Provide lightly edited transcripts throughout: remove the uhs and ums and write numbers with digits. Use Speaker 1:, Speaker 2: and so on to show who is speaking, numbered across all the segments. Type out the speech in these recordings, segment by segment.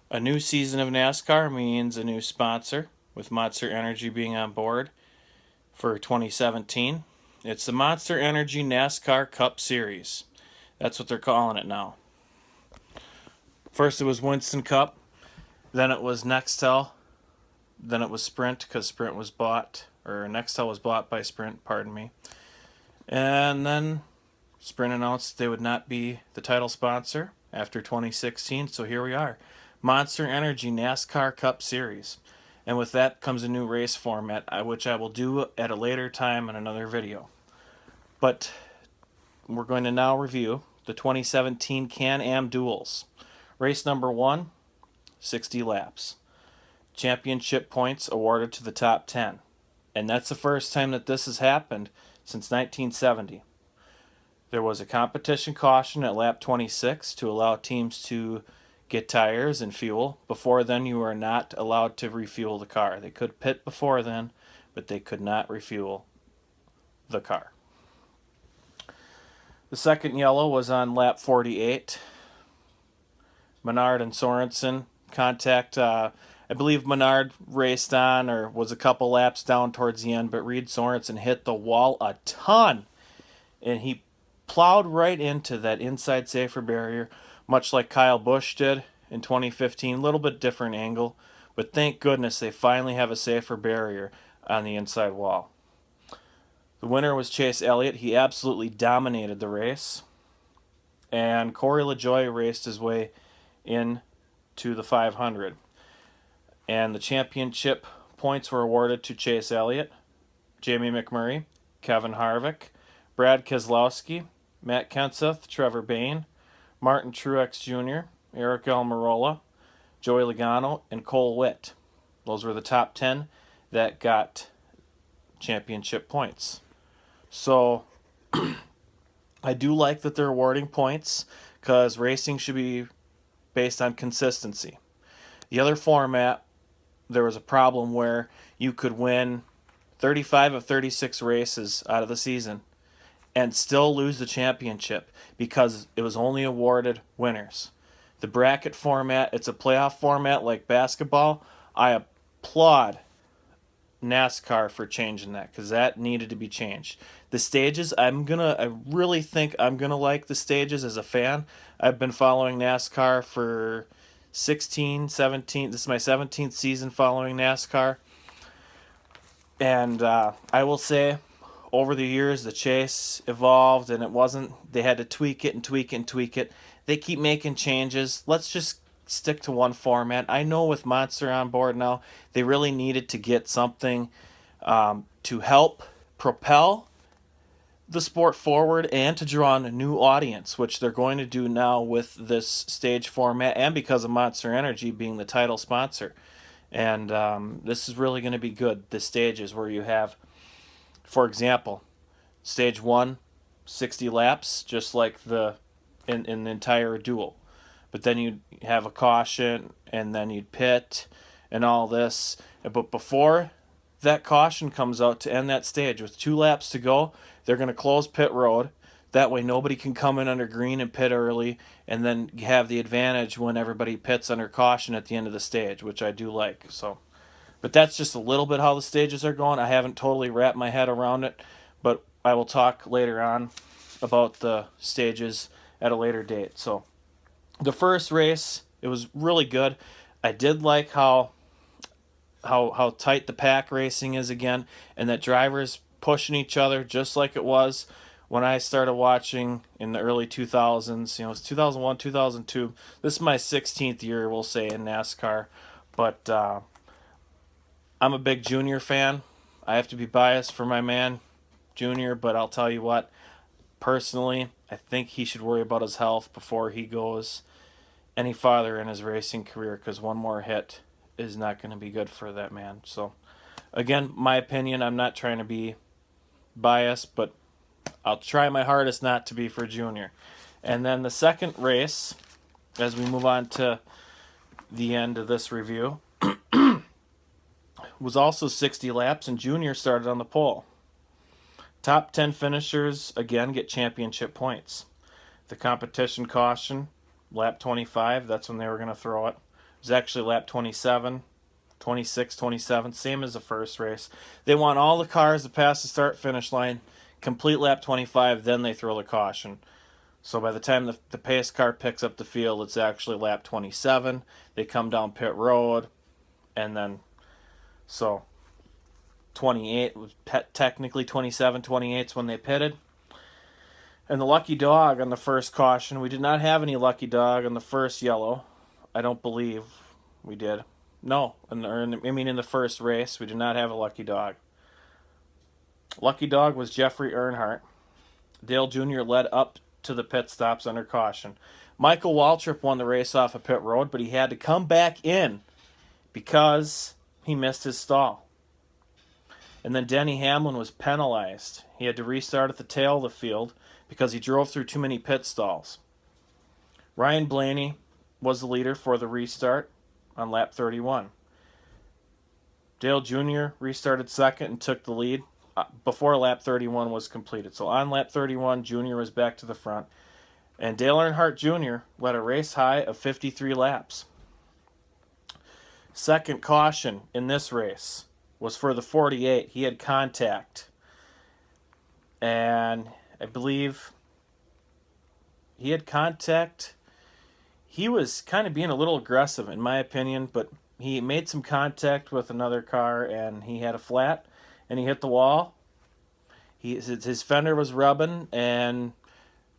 Speaker 1: A new season of NASCAR means a new sponsor, with Monster Energy being on board for 2017. It's the Monster Energy NASCAR Cup Series. That's what they're calling it now. First it was Winston Cup, then it was Nextel, then it was Sprint because Sprint was bought, or Nextel was bought by Sprint, pardon me. And then Sprint announced they would not be the title sponsor after 2016, so here we are. Monster Energy NASCAR Cup Series. And with that comes a new race format, which I will do at a later time in another video. But we're going to now review the 2017 Can-Am Duels. Race number 1, 60 laps. Championship points awarded to the top 10. And that's the first time that this has happened since 1970. There was a competition caution at lap 26 to allow teams to get tires and fuel. Before then, you were not allowed to refuel the car. They could pit before then, but they could not refuel the car. The second yellow was on lap 48. Menard and Sorensen contact. I believe Menard raced on or was a couple laps down towards the end, but Reed Sorensen hit the wall a ton, and he plowed right into that inside safer barrier, much like Kyle Busch did in 2015. A little bit different angle, but thank goodness they finally have a safer barrier on the inside wall. The winner was Chase Elliott. He absolutely dominated the race. And Corey LaJoie raced his way into the 500. And the championship points were awarded to Chase Elliott, Jamie McMurray, Kevin Harvick, Brad Keselowski, Matt Kenseth, Trevor Bayne, Martin Truex Jr., Eric Almirola, Joey Logano, and Cole Witt. Those were the top 10 that got championship points. So I do like that they're awarding points because racing should be based on consistency. The other format, there was a problem where you could win 35 of 36 races out of the season and still lose the championship because it was only awarded winners. The bracket format, it's a playoff format like basketball. I applaud NASCAR for changing that because that needed to be changed. The stages, I really think I'm gonna like the stages as a fan. I've been following NASCAR for 16, 17. This is my 17th season following NASCAR. And I will say, over the years, the chase evolved, and they had to tweak it and tweak it and tweak it. They keep making changes. Let's just stick to one format. I know with Monster on board now, they really needed to get something to help propel the sport forward and to draw in a new audience, which they're going to do now with this stage format and because of Monster Energy being the title sponsor. And this is really going to be good. The stages where you have, for example, stage 1, 60 laps, just like in the entire duel. But then you'd have a caution, and then you'd pit, and all this. But before that caution comes out to end that stage, with 2 laps to go, they're going to close pit road. That way nobody can come in under green and pit early, and then have the advantage when everybody pits under caution at the end of the stage, which I do like. So, but that's just a little bit how the stages are going. I haven't totally wrapped my head around it, but I will talk later on about the stages at a later date. So the first race, it was really good. I did like how tight the pack racing is again, and that drivers pushing each other just like it was when I started watching in the early 2000s. It was 2001, 2002. This is my 16th year, we'll say, in NASCAR. But I'm a big Junior fan. I have to be biased for my man, Junior, but I'll tell you what, personally, I think he should worry about his health before he goes any farther in his racing career, because one more hit is not going to be good for that man. So, again, my opinion, I'm not trying to be biased, but I'll try my hardest not to be for Junior. And then the second race, as we move on to the end of this review, was also 60 laps, and Junior started on the pole. Top 10 finishers, again, get championship points. The competition caution, lap 25, that's when they were going to throw it. was actually lap 27, 26, 27, same as the first race. They want all the cars to pass the start-finish line, complete lap 25, then they throw the caution. So by the time the pace car picks up the field, it's actually lap 27. They come down pit road, and then, so 28 was technically 27, 28 is when they pitted. And the lucky dog on the first caution, we did not have any lucky dog on the first yellow. I don't believe we did. No, in the first race, we did not have a lucky dog. Lucky dog was Jeffrey Earnhardt. Dale Jr. led up to the pit stops under caution. Michael Waltrip won the race off of pit road, but he had to come back in because he missed his stall. And then Denny Hamlin was penalized. He had to restart at the tail of the field because he drove through too many pit stalls. Ryan Blaney was the leader for the restart on lap 31. Dale Jr. restarted second and took the lead before lap 31 was completed. So on lap 31, Jr. was back to the front. And Dale Earnhardt Jr. led a race high of 53 laps. Second caution in this race was for the 48. He had contact. And I believe he had contact. He was kind of being a little aggressive, in my opinion, but he made some contact with another car, and he had a flat, and he hit the wall. His fender was rubbing, and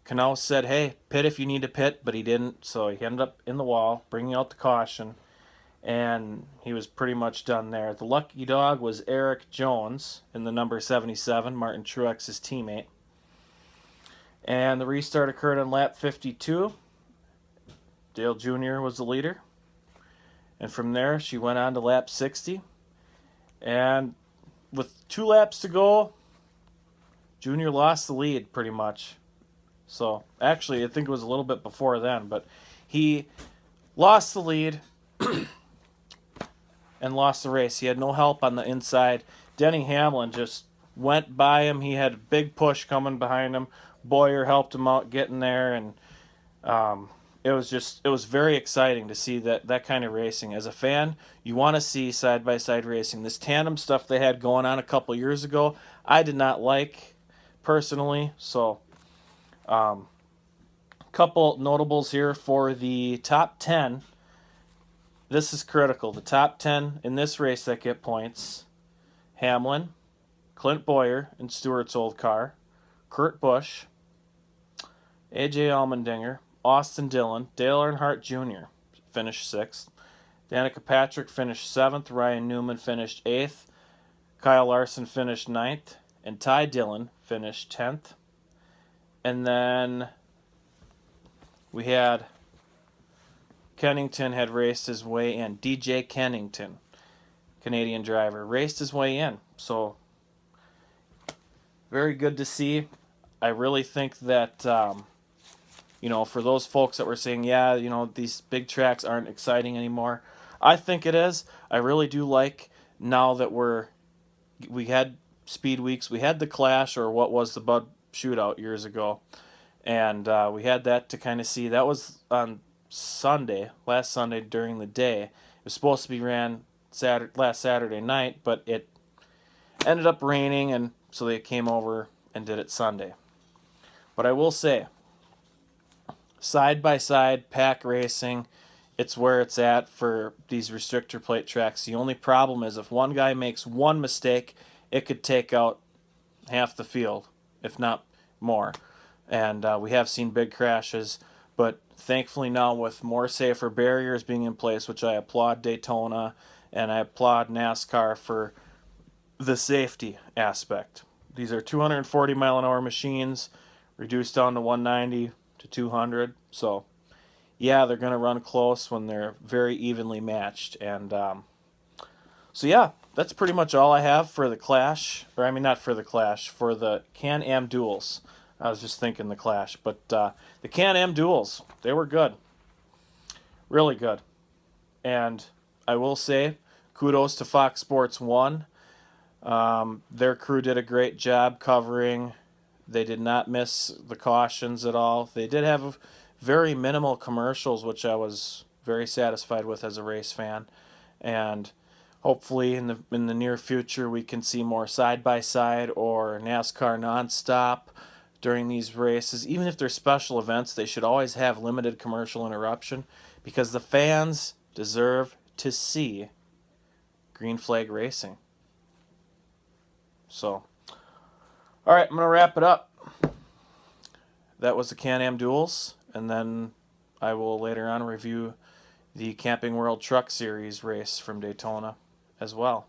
Speaker 1: Knaus said, hey, pit if you need to pit, but he didn't, so he ended up in the wall, bringing out the caution, and he was pretty much done there. The lucky dog was Eric Jones in the number 77, Martin Truex's teammate. And the restart occurred on lap 52. Dale Jr. was the leader. And from there, she went on to lap 60. And with 2 laps to go, Jr. lost the lead pretty much. So, actually, I think it was a little bit before then, but he lost the lead and lost the race. He had no help on the inside. Denny Hamlin just went by him. He had a big push coming behind him. Boyer helped him out getting there, and it was very exciting to see that kind of racing. As a fan, you want to see side-by-side racing. This tandem stuff they had going on a couple years ago, I did not like personally. So, couple notables here for the top 10. This is critical. The top 10 in this race that get points: Hamlin, Clint Boyer in Stewart's old car, Kurt Busch, A.J. Allmendinger, Austin Dillon, Dale Earnhardt Jr. finished 6th. Danica Patrick finished 7th. Ryan Newman finished 8th. Kyle Larson finished 9th. And Ty Dillon finished 10th. And then we had Kennington had raced his way in. DJ Kennington, Canadian driver, raced his way in. So, very good to see. I really think that, for those folks that were saying, these big tracks aren't exciting anymore, I think it is. I really do like now that we had speed weeks. We had the Clash, or what was the Bud Shootout years ago, and we had that to kind of see. That was on last Sunday during the day. It was supposed to be ran last Saturday night, but it ended up raining, and so they came over and did it Sunday. But I will say, side-by-side pack racing, it's where it's at for these restrictor plate tracks. The only problem is if one guy makes one mistake, it could take out half the field, if not more. And we have seen big crashes, but thankfully now with more safer barriers being in place, which I applaud Daytona and I applaud NASCAR for the safety aspect. These are 240 mile an hour machines reduced down to 190 to 200. So, yeah, they're going to run close when they're very evenly matched. And that's pretty much all I have for the Clash. Not for the Clash, for the Can-Am Duels. I was just thinking the Clash. But the Can-Am Duels, they were good. Really good. And I will say, kudos to Fox Sports 1. Their crew did a great job covering. They did not miss the cautions at all. They did have very minimal commercials, which I was very satisfied with as a race fan, and hopefully in the near future we can see more side by side or NASCAR nonstop during these races. Even if they're special events, they should always have limited commercial interruption because the fans deserve to see green flag racing. So, all right, I'm going to wrap it up. That was the Can-Am Duels, and then I will later on review the Camping World Truck Series race from Daytona as well.